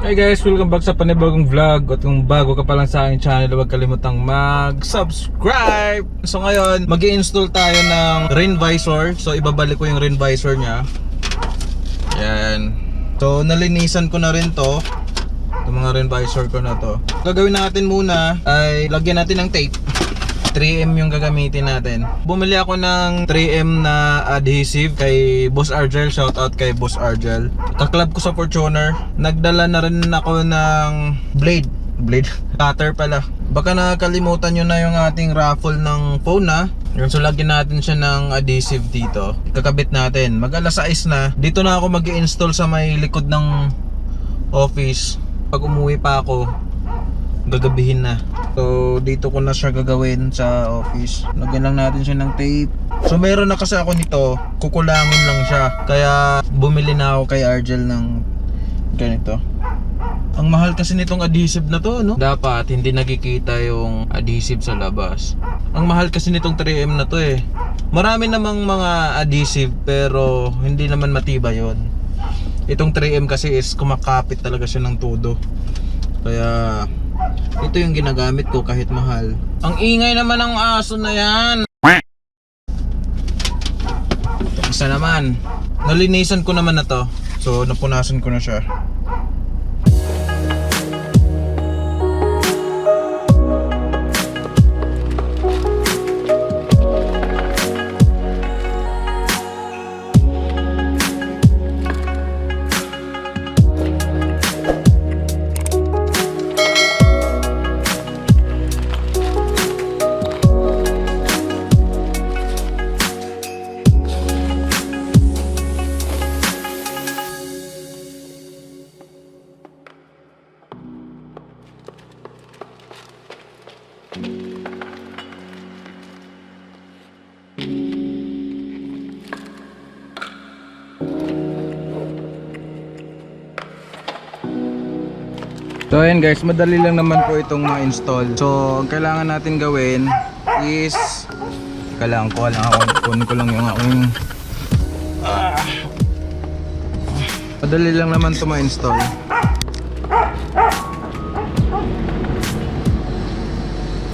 Hey guys, welcome back sa panibagong vlog. At kung bago ka pa lang sa aking channel, huwag kalimutang mag-subscribe. So ngayon, mag-i-install tayo ng rain visor. So ibabalik ko yung rain visor nya. Yan. So nalinisan ko na rin to. Itong mga rain visor ko na to. Gagawin natin muna ay lagyan natin ng tape. 3M yung gagamitin natin. Bumili ako ng 3M na adhesive kay Boss Argel. Shoutout kay Boss Argel. Kaklab ko sa Fortuner. Nagdala na rin ako ng blade cutter pala. Baka nakakalimutan nyo na yung ating raffle ng phone na. So lagyan natin siya ng adhesive dito. Kakabit natin. Mag alas 6 na. Dito na ako mag-i-install sa may likod ng office. Pag umuwi pa ako, gagabihin na. So dito ko na siya gagawin sa office. Lagyan lang natin siya ng tape. So meron na kasi ako nito, kukulangin lang siya. Kaya bumili na ako kay Argel ng ganito. Ang mahal kasi nitong adhesive na to, no? Dapat hindi nakikita yung adhesive sa labas. Ang mahal kasi nitong 3M na to eh. Marami namang mga adhesive pero hindi naman matibay yon. Itong 3M kasi is kumakapit talaga siya ng todo. Kaya ito yung ginagamit ko kahit mahal. Ang ingay naman ng aso na yan. Isa naman. Nalinisan ko naman na to. So napunasan ko na siya. So ayan guys, madali lang naman po itong ma-install. So ang kailangan natin gawin is kunin ko lang yung aking madali lang naman ito ma-install.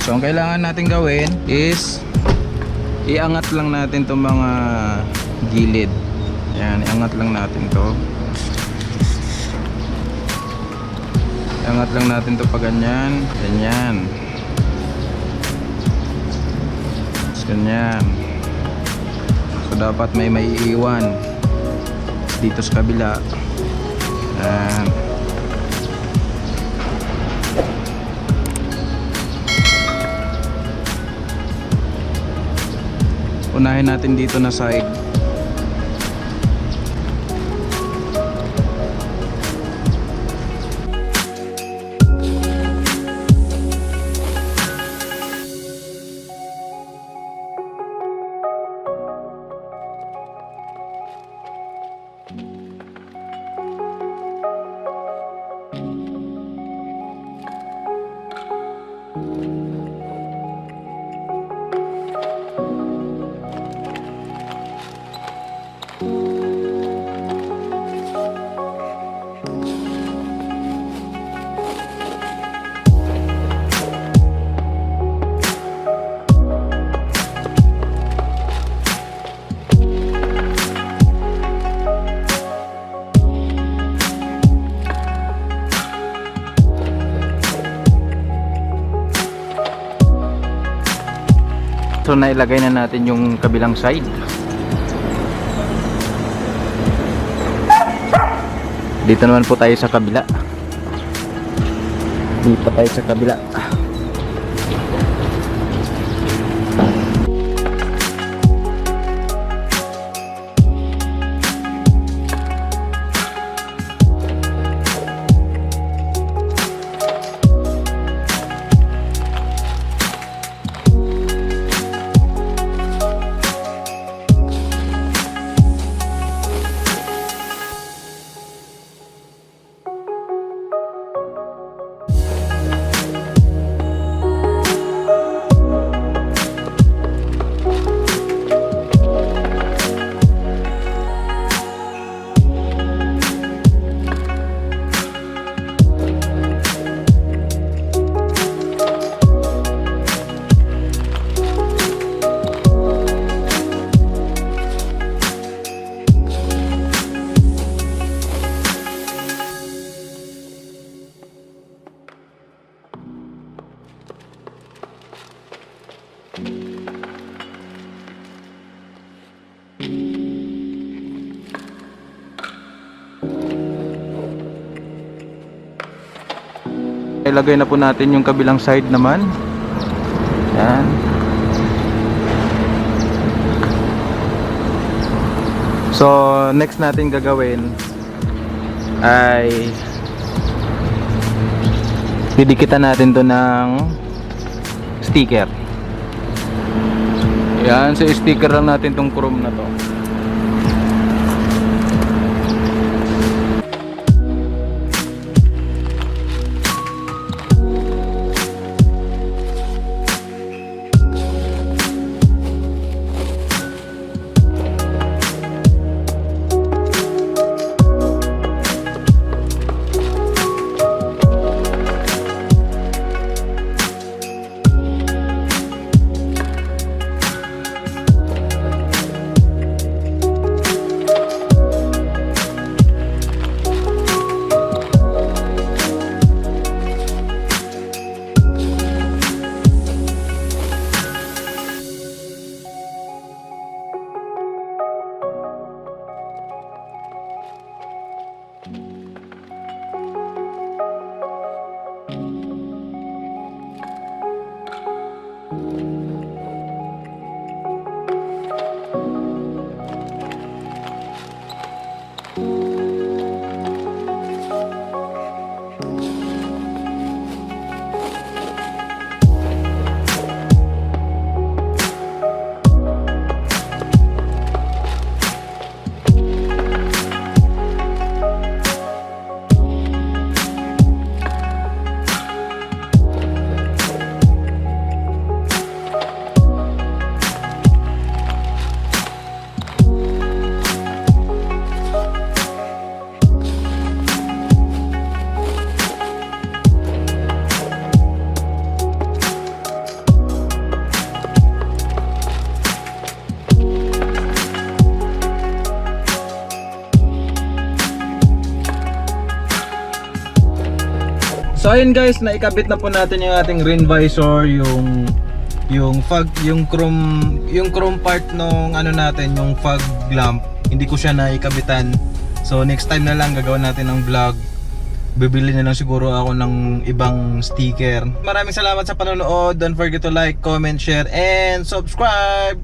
So ang kailangan natin gawin is iangat lang natin itong mga gilid. Ayan, iangat lang natin to. Iangat lang natin to pa ganyan. Ganyan. Tapos ganyan. So dapat may iiwan dito sa kabila. Ayan. Unahin natin dito na side. So nailagay na natin yung kabilang side. Dito naman po tayo sa kabila. Dito tayo sa kabila. Ilagay na po natin yung kabilang side naman. Yan. So next natin gagawin ay didikitan natin to ng sticker. Yan, so sticker lang natin tong chrome na to. So ayun guys, naikabit na po natin yung ating rain visor, yung fog, yung chrome part nung ano natin, yung fog lamp. Hindi ko siya naikabitan. So next time na lang gagawin natin ng vlog. Bibili na lang siguro ako ng ibang sticker. Maraming salamat sa panonood. Don't forget to like, comment, share, and subscribe.